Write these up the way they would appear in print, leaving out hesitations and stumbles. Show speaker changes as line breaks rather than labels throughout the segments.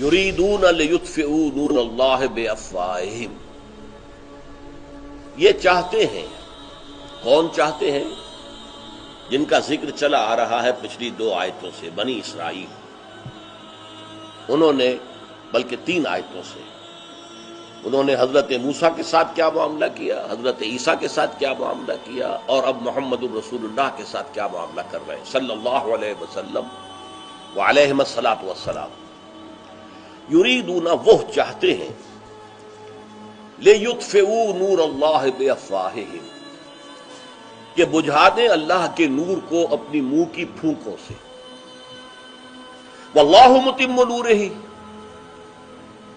یریدون لیطفئوا نور اللہ بافواہہم، یہ چاہتے ہیں، کون چاہتے ہیں؟ جن کا ذکر چلا آ رہا ہے پچھلی 2 آیتوں سے، بنی اسرائیل، انہوں نے بلکہ 3 آیتوں سے انہوں نے حضرت موسیٰ کے ساتھ کیا معاملہ کیا، حضرت عیسیٰ کے ساتھ کیا معاملہ کیا، اور اب محمد الرسول اللہ کے ساتھ کیا معاملہ کر رہے ہیں صلی اللہ علیہ وسلم وعلیہم الصلاۃ والسلام۔ یریدون، وہ چاہتے ہیں، لیطفئوا نور اللہ بافواہہم، کہ بجھا دیں اللہ کے نور کو اپنی منہ کی پھونکوں سے، واللہ متم نورہ،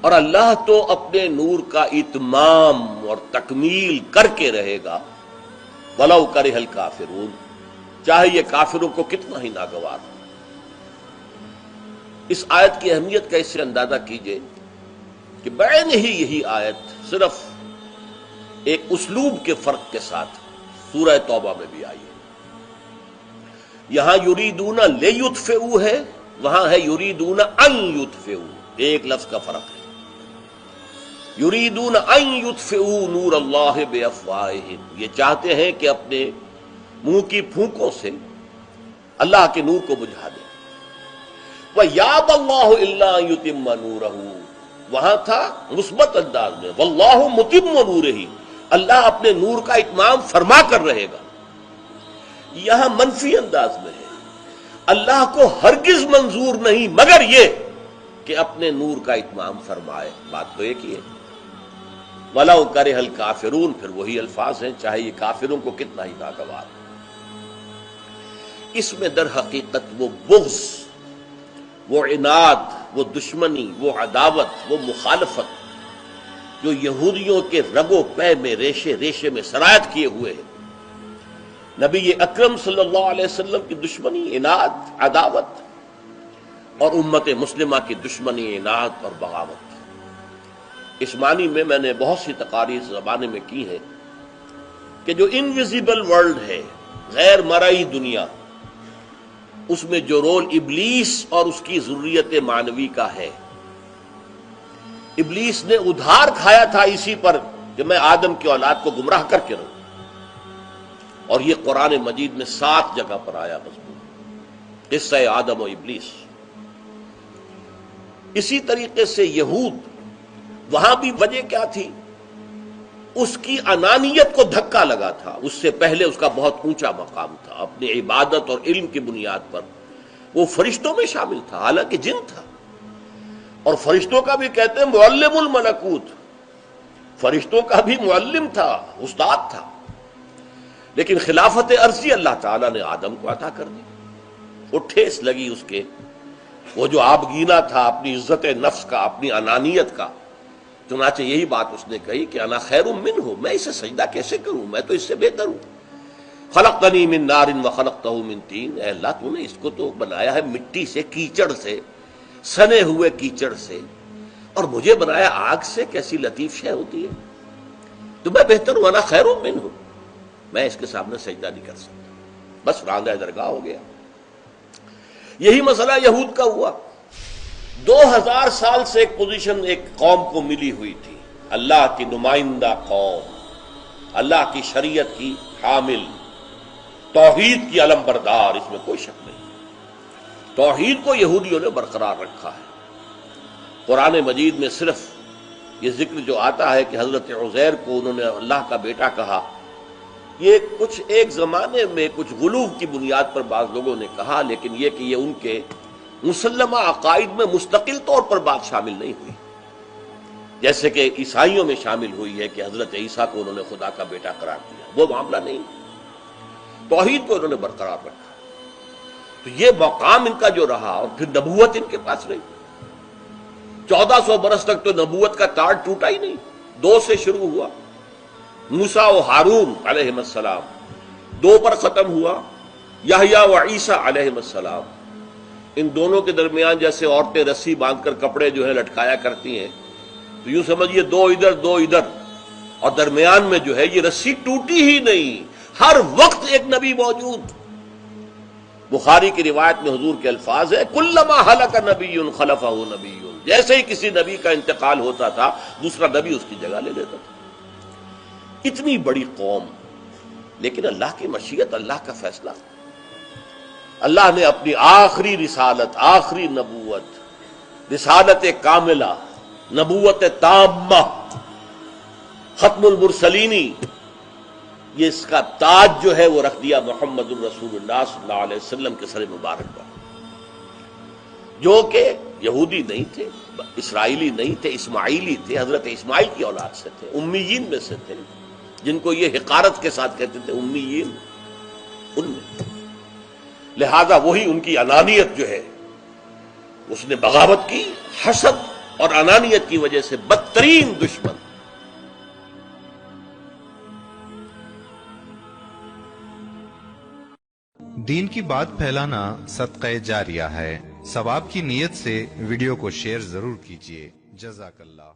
اور اللہ تو اپنے نور کا اتمام اور تکمیل کر کے رہے گا، ولو کرہ الکافرون، چاہے یہ کافروں کو کتنا ہی ناگوار ہو۔ اس آیت کی اہمیت کا اس سے اندازہ کیجئے کہ بعین ہی یہی آیت صرف ایک اسلوب کے فرق کے ساتھ سورہ توبہ میں بھی آئی ہے۔ یہاں یریدون لیطفئوا ہے، وہاں ہے یریدون ان یطفئوا، ایک لفظ کا فرق ہے۔ یریدون ان یطفئوا نور اللہ بافواہہم، یہ چاہتے ہیں کہ اپنے منہ کی پھونکوں سے اللہ کے نور کو بجھا دیں۔ وَيَأْبَى اللَّهُ إِلَّا أَن يُتِمَّ نُورَهُ، وہاں تھا مثبت انداز میں، وَاللَّهُ مُتِمُّ نُورِهِ، اللہ اپنے نور کا اتمام فرما کر رہے گا۔ یہاں منفی انداز میں ہے، اللہ کو ہرگز منظور نہیں مگر یہ کہ اپنے نور کا اتمام فرمائے، بات تو ایک ہی ہے۔ وَلَوْ كَرِهَ الْكَافِرُونَ، پھر وہی الفاظ ہیں، چاہے یہ کافروں کو کتنا ہی ناگوار ہو۔ اس میں در حقیقت وہ بغض، وہ عناد، وہ دشمنی، وہ عداوت، وہ مخالفت جو یہودیوں کے رگ و پے میں ریشے ریشے میں سرایت کیے ہوئے ہیں، نبی اکرم صلی اللہ علیہ وسلم کی دشمنی، عناد، عداوت، اور امت مسلمہ کی دشمنی، عناد اور بغاوت۔ اس معنی میں نے بہت سی تقاریر زمانے میں کی ہے کہ جو انویزیبل ورلڈ ہے، غیر مرئی دنیا، اس میں جو رول ابلیس اور اس کی ذریت معنوی کا ہے، ابلیس نے ادھار کھایا تھا اسی پر کہ میں آدم کی اولاد کو گمراہ کر کے رہوں، اور یہ قرآن مجید میں 7 جگہ پر آیا مضمون، قصہ آدم و ابلیس۔ اسی طریقے سے یہود، وہاں بھی وجہ کیا تھی؟ اس کی انانیت کو دھکا لگا تھا، اس سے پہلے اس کا بہت اونچا مقام تھا، اپنی عبادت اور علم کی بنیاد پر وہ فرشتوں میں شامل تھا، حالانکہ جن تھا، اور فرشتوں کا بھی کہتے ہیں معلم الملکوت، فرشتوں کا بھی معلم تھا، استاد تھا، لیکن خلافت عرضی اللہ تعالیٰ نے آدم کو عطا کر دی۔ وہ ٹھیس لگی اس کے، وہ جو آبگینہ تھا اپنی عزت نفس کا، اپنی انانیت کا، چنانچہ یہی بات اس نے کہی کہ انا خیر منہ، میں اسے سجدہ کیسے کروں، میں تو اس سے بہتر ہوں۔ خلقتنی من نار وخلقتہ من طین، اے اللہ تو نے اس کو تو بنایا ہے مٹی سے، کیچڑ سے، سنے ہوئے کیچڑ سے، اور مجھے بنایا آگ سے، کیسی لطیف شے ہوتی ہے، تو میں بہتر ہوں، انا خیر منہ، میں اس کے سامنے سجدہ نہیں کر سکتا، بس راندہ درگاہ ہو گیا۔ یہی مسئلہ یہود کا ہوا۔ 2000 سال سے ایک پوزیشن ایک قوم کو ملی ہوئی تھی، اللہ کی نمائندہ قوم، اللہ کی شریعت کی حامل، توحید کی علم بردار، اس میں کوئی شک نہیں۔ توحید کو یہودیوں نے برقرار رکھا ہے۔ قرآن مجید میں صرف یہ ذکر جو آتا ہے کہ حضرت عزیر کو انہوں نے اللہ کا بیٹا کہا، یہ کچھ ایک زمانے میں کچھ غلو کی بنیاد پر بعض لوگوں نے کہا، لیکن یہ کہ یہ ان کے مسلمہ عقائد میں مستقل طور پر بات شامل نہیں ہوئی، جیسے کہ عیسائیوں میں شامل ہوئی ہے کہ حضرت عیسیٰ کو انہوں نے خدا کا بیٹا قرار دیا، وہ معاملہ نہیں، توحید کو انہوں نے برقرار رکھا۔ تو یہ مقام ان کا جو رہا، اور پھر نبوت ان کے پاس رہی، 1400 برس تک تو نبوت کا تار ٹوٹا ہی نہیں، 2 سے شروع ہوا، موسیٰ و ہارون علیہم السلام، 2 پر ختم ہوا، یحییٰ و عیسیٰ علیہم السلام۔ ان دونوں کے درمیان جیسے عورتیں رسی باندھ کر کپڑے جو ہے لٹکایا کرتی ہیں، تو یوں سمجھیے 2 ادھر 2 ادھر، اور درمیان میں جو ہے یہ رسی ٹوٹی ہی نہیں، ہر وقت ایک نبی موجود۔ بخاری کی روایت میں حضور کے الفاظ ہے، کلما ہلک نبی خلفہ نبی، جیسے ہی کسی نبی کا انتقال ہوتا تھا دوسرا نبی اس کی جگہ لے لیتا تھا. اتنی بڑی قوم، لیکن اللہ کی مشیت، اللہ کا فیصلہ. اللہ نے اپنی آخری رسالت، آخری نبوت، رسالت کاملہ، نبوت تامہ، ختم المرسلینی، یہ اس کا تاج جو ہے وہ رکھ دیا محمد الرسول اللہ صلی اللہ علیہ وسلم کے سر مبارک پر، جو کہ یہودی نہیں تھے، اسرائیلی نہیں تھے، اسماعیلی تھے، حضرت اسماعیل کی اولاد سے تھے، امیین میں سے تھے، جن کو یہ حقارت کے ساتھ کہتے تھے امیین، ان میں. لہذا وہی ان کی انانیت جو ہے اس نے بغاوت کی، حسد اور انانیت کی وجہ سے بدترین دشمن.
دین کی بات پھیلانا صدقہ جاریہ ہے. ثواب کی نیت سے ویڈیو کو شیئر ضرور کیجیے. جزاک اللہ.